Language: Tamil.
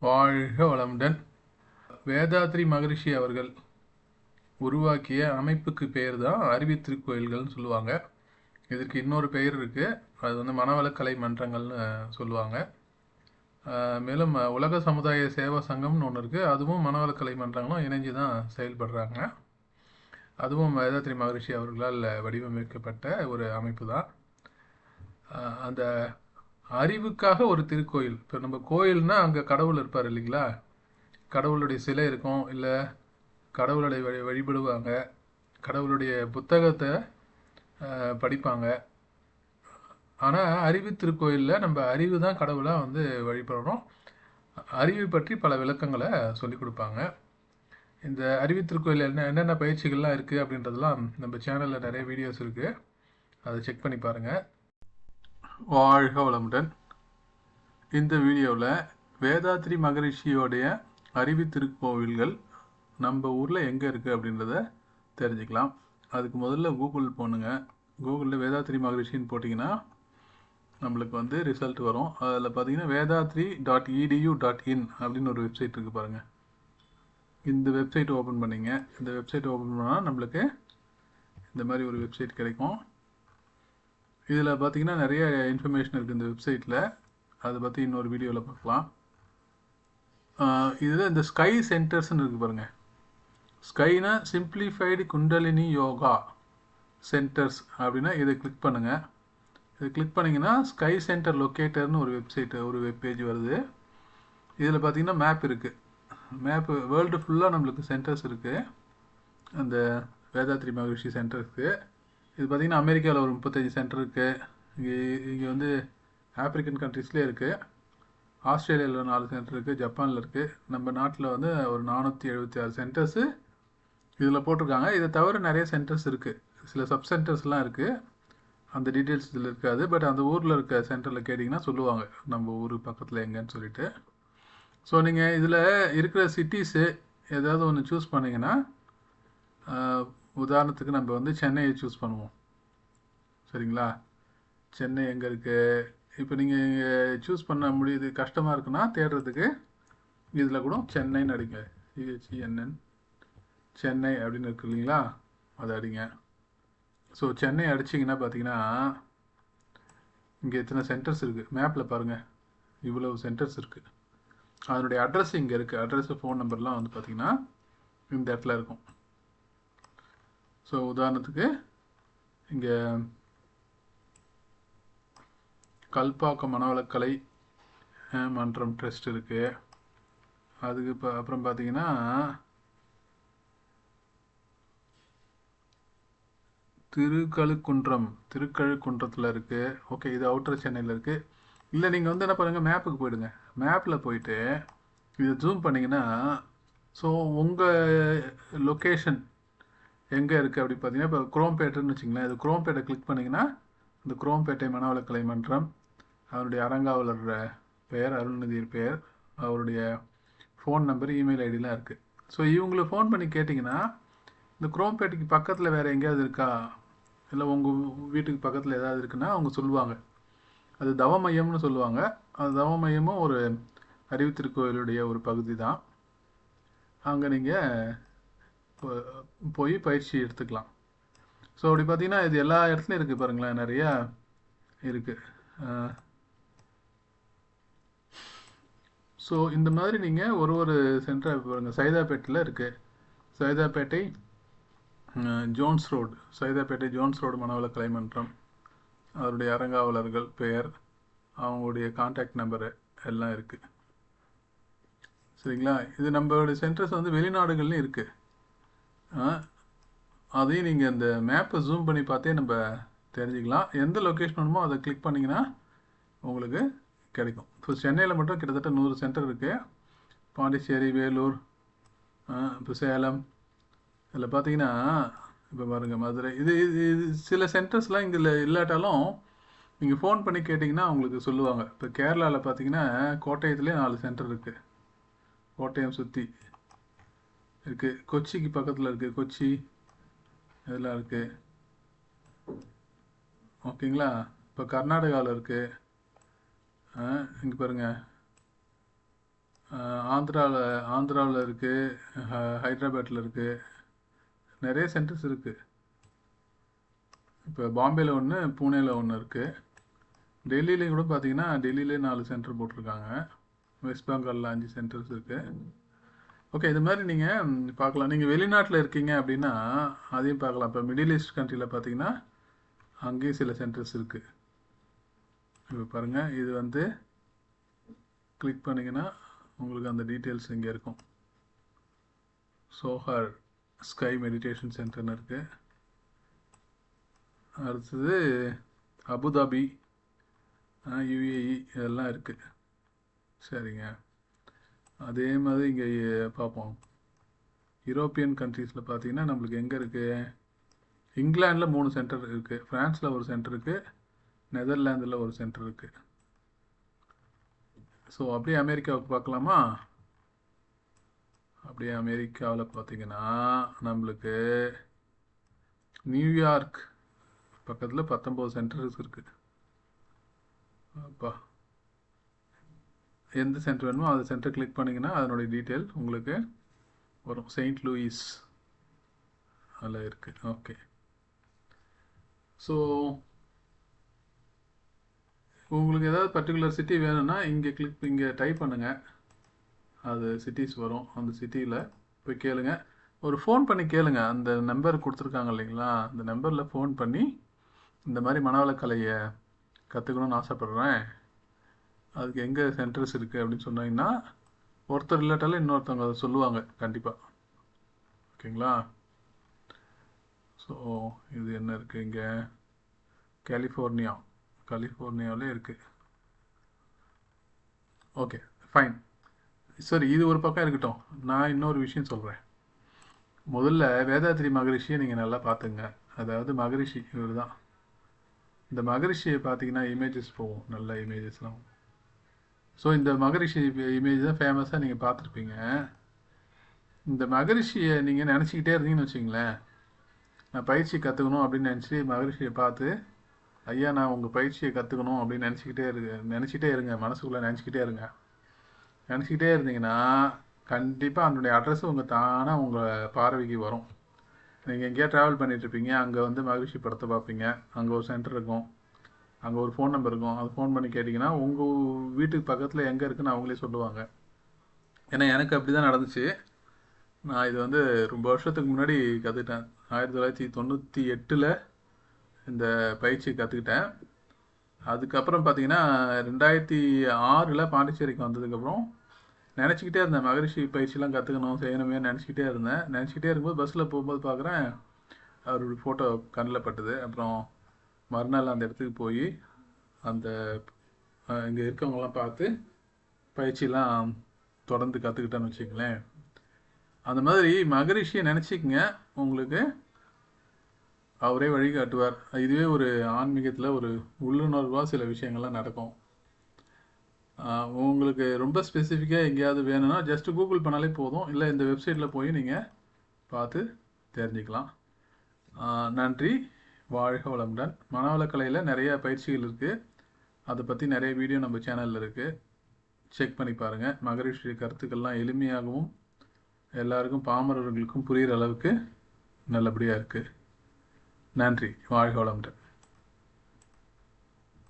வாழ்க வளமுடன். வேதாத்ரி மகரிஷி அவர்கள் உருவாக்கிய அமைப்புக்கு பேர் தான் அறிவித்திருக்கோயில்கள்னு சொல்லுவாங்க. இதற்கு இன்னொரு பெயர் இருக்கு. அது வந்து மனவளக்கலை மன்றங்கள்னு சொல்லுவாங்க. மேலும் உலக சமுதாய சேவா சங்கம்னு ஒன்று இருக்கு. அதுவும் மனவளக்கலை மன்றங்களும் இணைஞ்சு தான் செயல்படுறாங்க. அதுவும் வேதாத்ரி மகரிஷி அவர்களால் வடிவமைக்கப்பட்ட ஒரு அமைப்பு தான். அந்த அறிவுக்காக ஒரு திருக்கோயில். இப்போ நம்ம கோயில்னா அங்கே கடவுள் இருப்பார் இல்லைங்களா? கடவுளுடைய சிலை இருக்கும், இல்லை கடவுளுடைய வழிபடுவாங்க, கடவுளுடைய புத்தகத்தை படிப்பாங்க. ஆனால் அறிவு திருக்கோயிலில் நம்ம அறிவு தான் கடவுளாக வந்து வழிபடுறோம். அறிவை பற்றி பல விளக்கங்களை சொல்லிக் கொடுப்பாங்க. இந்த அறிவு திருக்கோயில் என்னென்ன பயிற்சிகள்லாம் இருக்குது அப்படின்றதெல்லாம் நம்ம சேனலில் நிறைய வீடியோஸ் இருக்குது. அதை செக் பண்ணி பாருங்கள். வாழ்க வளமுடன். இந்த வீடியோவில் வேதாத்ரி மகரிஷியோடைய அறிவு திருக்கோவில்கள் நம்ம ஊரில் எங்கே இருக்குது அப்படின்றத தெரிஞ்சுக்கலாம். அதுக்கு முதல்ல கூகுள் போனுங்க. கூகுளில் வேதாத்ரி மகரிஷின்னு போட்டிங்கன்னா நம்மளுக்கு வந்து ரிசல்ட் வரும். அதில் பார்த்தீங்கன்னா vedhatri.edu.in அப்படின்னு ஒரு வெப்சைட் இருக்குது பாருங்கள். இந்த வெப்சைட் ஓப்பன் பண்ணிங்க. இந்த வெப்சைட் ஓப்பன் பண்ணால் நம்மளுக்கு இந்த மாதிரி ஒரு வெப்சைட் கிடைக்கும். இதில் பார்த்தீங்கன்னா நிறைய இன்ஃபர்மேஷன் இருக்குது இந்த வெப்சைட்டில். அதை பற்றி இன்னொரு வீடியோவில் பார்க்கலாம். இதில் இந்த ஸ்கை சென்டர்ஸ்ன்னு இருக்குது பாருங்கள். ஸ்கைனா சிம்பிளிஃபைடு குண்டலினி யோகா சென்டர்ஸ் அப்படின்னா இதை கிளிக் பண்ணுங்கள். இதை கிளிக் பண்ணிங்கன்னா ஸ்கை சென்டர் லொக்கேட்டர்னு ஒரு வெப் பேஜ் வருது. இதில் பார்த்தீங்கன்னா மேப் இருக்குது. மேப்பு வேர்ல்டு ஃபுல்லாக நம்மளுக்கு சென்டர்ஸ் இருக்குது. அந்த வேதாத்ரி மகரிஷி சென்டருக்கு இது பார்த்திங்கன்னா அமெரிக்காவில் ஒரு 35 சென்டர் இருக்குது. இங்கே வந்து ஆப்ரிக்கன் கண்ட்ரீஸ்லேயே இருக்குது. ஆஸ்திரேலியாவில் 4 சென்டர் இருக்குது. ஜப்பானில் இருக்குது. நம்ம நாட்டில் வந்து ஒரு 476 சென்டர்ஸு இதில் போட்டிருக்காங்க. இதை தவிர நிறைய சென்டர்ஸ் இருக்குது. சில சப் சென்டர்ஸ்லாம் இருக்குது. அந்த டீட்டெயில்ஸ் இதில் இருக்காது. பட் அந்த ஊரில் இருக்க சென்டரில் கேட்டிங்கன்னா சொல்லுவாங்க நம்ம ஊர் பக்கத்தில் எங்கேன்னு சொல்லிட்டு. ஸோ நீங்கள் இதில் இருக்கிற சிட்டிஸு ஏதாவது ஒன்று சூஸ் பண்ணிங்கன்னா, உதாரணத்துக்கு நம்ம வந்து சென்னையை சூஸ் பண்ணுவோம். சரிங்களா? சென்னை எங்கே இருக்குது? இப்போ நீங்கள் சூஸ் பண்ண முடியுது கஷ்டமாக இருக்குன்னா தேடுறதுக்கு இதில் கூட சென்னைன்னு அடிங்க. CHENN சென்னை அப்படின்னு இருக்கு இல்லைங்களா? அதை அடிங்க. ஸோ சென்னை அடிச்சிங்கன்னா பார்த்தீங்கன்னா இங்கே எத்தனை சென்டர்ஸ் இருக்குது மேப்பில் பாருங்கள். இவ்வளவு சென்டர்ஸ் இருக்குது. அதனுடைய அட்ரஸ் இங்கே இருக்குது. அட்ரஸு ஃபோன் நம்பர்லாம் வந்து பார்த்திங்கன்னா இந்த இடத்துல இருக்கும். ஸோ உதாரணத்துக்கு இங்கே கல்பாக்கம் மனவளக்கலை மன்றம் ட்ரஸ்ட் இருக்குது. அதுக்கு இப்போ அப்புறம் பார்த்தீங்கன்னா திருக்கழுக்குன்றத்தில் இருக்குது. ஓகே, இது அவுட்டர் சென்னையில் இருக்குது. இல்லை நீங்கள் வந்து என்ன பண்ணுங்கள், மேப்புக்கு போயிடுங்க. மேப்பில் போயிட்டு இதை ஜூம் பண்ணிங்கன்னா ஸோ உங்கள் லொக்கேஷன் எங்கே இருக்குது அப்படி பார்த்தீங்கன்னா இப்போ குரோம்பேட்டைன்னு வச்சிங்களேன். இது குரோம்பேட்டை கிளிக் பண்ணிங்கன்னா இந்த குரோம்பேட்டை மனவளக்கலை மன்றம், அவருடைய அரங்காவலர் பெயர் அருள்நிதியர் பெயர், அவருடைய ஃபோன் நம்பர், இமெயில் ஐடிலாம் இருக்குது. ஸோ இவங்களை ஃபோன் பண்ணி கேட்டிங்கன்னா இந்த குரோம்பேட்டைக்கு பக்கத்தில் வேறு எங்கேயாவது இருக்கா, இல்லை உங்கள் வீட்டுக்கு பக்கத்தில் ஏதாவது இருக்குன்னா அவங்க சொல்லுவாங்க. அது தவ மையம்னு சொல்லுவாங்க. அது தவ மையமும் ஒரு அறிவுத்திருக்கோயிலுடைய ஒரு பகுதி தான். அங்கே நீங்கள் போய் பயிற்சி எடுத்துக்கலாம். ஸோ அப்படி பார்த்தீங்கன்னா இது எல்லா இடத்துலையும் இருக்குது பாருங்களேன், நிறையா இருக்குது. ஸோ இந்த மாதிரி நீங்கள் ஒரு சென்டர் பாருங்கள். சைதாப்பேட்டையில் இருக்குது. Saidapet Jones road, Saidapet Jones road Manavalakalai மன்றம், அவருடைய அரங்காவலர்கள் பெயர், அவங்களுடைய கான்டாக்ட் நம்பரு எல்லாம் இருக்குது. சரிங்களா? இது நம்மளுடைய சென்டர்ஸ் வந்து வெளிநாடுகள்லையும் இருக்குது. அதையும் நீங்கள் இந்த மேப்பை ஜூம் பண்ணி பார்த்தே நம்ம தெரிஞ்சுக்கலாம். எந்த லொக்கேஷன் வேணுமோ அதை கிளிக் பண்ணிங்கன்னா உங்களுக்கு கிடைக்கும். இப்போ சென்னையில் மட்டும் கிட்டத்தட்ட 100 சென்டர் இருக்குது. பாண்டிச்சேரி, வேலூர், இப்போ சேலம், இதில் பார்த்தீங்கன்னா இப்போ பாருங்கள் மதுரை, இது சில சென்டர்ஸ்லாம் இங்கே இல்லாட்டாலும் நீங்கள் ஃபோன் பண்ணி கேட்டிங்கன்னா அவங்களுக்கு சொல்லுவாங்க. இப்போ கேரளாவில் பார்த்தீங்கன்னா கோட்டயத்துலேயே 4 சென்டர் இருக்குது. கோட்டயம் சுற்றி இருக்குது. கொச்சிக்கு பக்கத்தில் இருக்குது. கொச்சி இதெல்லாம் இருக்குது. ஓகேங்களா? இப்போ கர்நாடகாவில் இருக்குது. இங்கே பாருங்கள், ஆந்திராவில் இருக்குது, ஹைதராபாத்தில் இருக்குது, நிறைய சென்டர்ஸ் இருக்குது. இப்போ பாம்பேயில் ஒன்று, பூனேயில் ஒன்று இருக்குது. டெல்லியிலையும் கூட பார்த்தீங்கன்னா டெல்லியிலே 4 சென்டர் போட்டிருக்காங்க. வெஸ்ட் பெங்காலில் 5 சென்டர்ஸ் இருக்குது. ஓகே, இது மாதிரி நீங்கள் பார்க்கலாம். நீங்கள் வெளிநாட்டில் இருக்கீங்க அப்படின்னா அதையும் பார்க்கலாம். இப்போ மிடில் ஈஸ்ட் கண்ட்ரியில் பார்த்தீங்கன்னா அங்கேயும் சில சென்டர்ஸ் இருக்குது. இப்போ பாருங்கள், இது வந்து கிளிக் பண்ணிங்கன்னா உங்களுக்கு அந்த டீட்டெயில்ஸ் இங்கே இருக்கும். சோஹர் ஸ்கை மெடிடேஷன் சென்டர்னு இருக்குது. அடுத்தது அபுதாபி, யுஏஇ இதெல்லாம் இருக்குது. சரிங்க. அதே மாதிரி இங்கே பார்ப்போம். யூரோப்பியன் கண்ட்ரீஸில் பார்த்தீங்கன்னா நம்மளுக்கு எங்கே இருக்குது? இங்கிலாண்டில் 3 சென்டர் இருக்குது, ஃப்ரான்ஸில் ஒரு சென்டர் இருக்குது, நெதர்லாந்தில் ஒரு சென்டர் இருக்குது. ஸோ அப்படியே அமெரிக்காவுக்கு பார்க்கலாமா? அப்படியே அமெரிக்காவில் பார்த்தீங்கன்னா நம்மளுக்கு நியூயார்க் பக்கத்தில் 19 சென்டர்ஸ் இருக்குது. அப்பா, எந்த சென்டர் வேணுமோ அந்த சென்டர் கிளிக் பண்ணிங்கன்னா அதனுடைய டீட்டெயில் உங்களுக்கு வரும். செயின்ட் லூயிஸ் அதில் இருக்குது. ஓகே, ஸோ உங்களுக்கு ஏதாவது பர்டிகுலர் சிட்டி வேணும்னா இங்கே டைப் பண்ணுங்கள், அது சிட்டிஸ் வரும். அந்த சிட்டியில் போய் கேளுங்க, ஒரு ஃபோன் பண்ணி கேளுங்க. அந்த நம்பர் கொடுத்துருக்காங்க இல்லைங்களா, அந்த நம்பரில் ஃபோன் பண்ணி இந்த மாதிரி மனவளக்கலையை கற்றுக்கணுன்னு ஆசைப்பட்றேன், அதுக்கு எங்கே சென்டர்ஸ் இருக்குது அப்படின்னு சொன்னீங்கன்னா ஒருத்தர் இல்லாட்டாலும் இன்னொருத்தவங்க அதை சொல்லுவாங்க கண்டிப்பாக. ஓகேங்களா? ஸோ இது என்ன இருக்குது இங்கே? கலிஃபோர்னியாவிலே இருக்குது. Okay, fine. சரி, இது ஒரு பக்கம் இருக்கட்டும். நான் இன்னொரு விஷயம் சொல்கிறேன். முதல்ல வேதாத்ரி மகரிஷியை நீங்கள் நல்லா பார்த்துங்க. அதாவது மகரிஷி இவர் தான். இந்த மகரிஷியை பார்த்தீங்கன்னா இமேஜஸ் போகும், நல்ல இமேஜஸ்லாம். ஸோ இந்த மகரிஷி இமேஜ் தான் ஃபேமஸாக நீங்கள் பார்த்துருப்பீங்க. இந்த மகரிஷியை நீங்கள் நினச்சிக்கிட்டே இருந்தீங்கன்னு வச்சிங்களேன், நான் பயிற்சி கற்றுக்கணும் அப்படின்னு நினச்சி மகரிஷியை பார்த்து, ஐயா நான் உங்கள் பயிற்சியை கற்றுக்கணும் அப்படின்னு நினச்சிக்கிட்டே இருங்க, மனசுக்குள்ளே நினச்சிக்கிட்டே இருந்தீங்கன்னா கண்டிப்பாக அதனுடைய அட்ரஸ் தானாக உங்கள் பார்வைக்கு வரும். நீங்கள் எங்கேயா ட்ராவல் பண்ணிகிட்ருப்பீங்க, அங்கே வந்து மகரிஷி படத்தை பார்ப்பீங்க, அங்கே ஒரு சென்டர் இருக்கும், அங்கே ஒரு ஃபோன் நம்பர் இருக்கும். அது ஃபோன் பண்ணி கேட்டிங்கன்னா உங்கள் வீட்டுக்கு பக்கத்தில் எங்கே இருக்குன்னு அவங்களே சொல்லுவாங்க. ஏன்னா எனக்கு அப்படி தான் நடந்துச்சு. நான் இது வந்து ரொம்ப வருஷத்துக்கு முன்னாடி கற்றுக்கிட்டேன். 1998 இந்த பயிற்சி கற்றுக்கிட்டேன். அதுக்கப்புறம் பார்த்தீங்கன்னா 2006 பாண்டிச்சேரிக்கு வந்ததுக்கப்புறம் நினச்சிக்கிட்டே இருந்தேன், மகரிஷி பயிற்சிலாம் கற்றுக்கணும் செய்யணுமே நினச்சிக்கிட்டே இருந்தேன். நினச்சிக்கிட்டே இருக்கும்போது பஸ்ஸில் போகும்போது பார்க்குறேன் அவரோட ஃபோட்டோ கண்ணில் பட்டுது. அப்புறம் மறுநாள் அந்த இடத்துக்கு போய் அந்த இங்கே இருக்கவங்களாம் பார்த்து பயிற்சியெலாம் தொடர்ந்து கற்றுக்கிட்டேன்னு வச்சுக்கங்களேன். அந்த மாதிரி மகரிஷியை நினச்சிக்கங்க, உங்களுக்கு அவரே வழிகாட்டுவார். இதுவே ஒரு ஆன்மீகத்தில் ஒரு உள்ளுணர்வாக சில விஷயங்கள்லாம் நடக்கும். உங்களுக்கு ரொம்ப ஸ்பெசிஃபிக்காக எங்கேயாவது வேணும்னா ஜஸ்ட் கூகுள் பண்ணாலே போதும், இல்லை இந்த வெப்சைட்டில் போய் நீங்கள் பார்த்து தெரிஞ்சுக்கலாம். நன்றி, வாழ்க வளமுடன். மனவளக்கலையில் நிறைய பயிற்சிகள் இருக்குது, அதை பற்றி நிறைய வீடியோ நம்ம சேனலில் இருக்குது, செக் பண்ணி பாருங்கள். மகரிஷி கருத்துக்கள்லாம் எளிமையாகவும் எல்லாருக்கும் பாமரர்களுக்கும் புரிகிற அளவுக்கு நல்லபடியாக இருக்குது. நன்றி, வாழ்க வளமுடன்.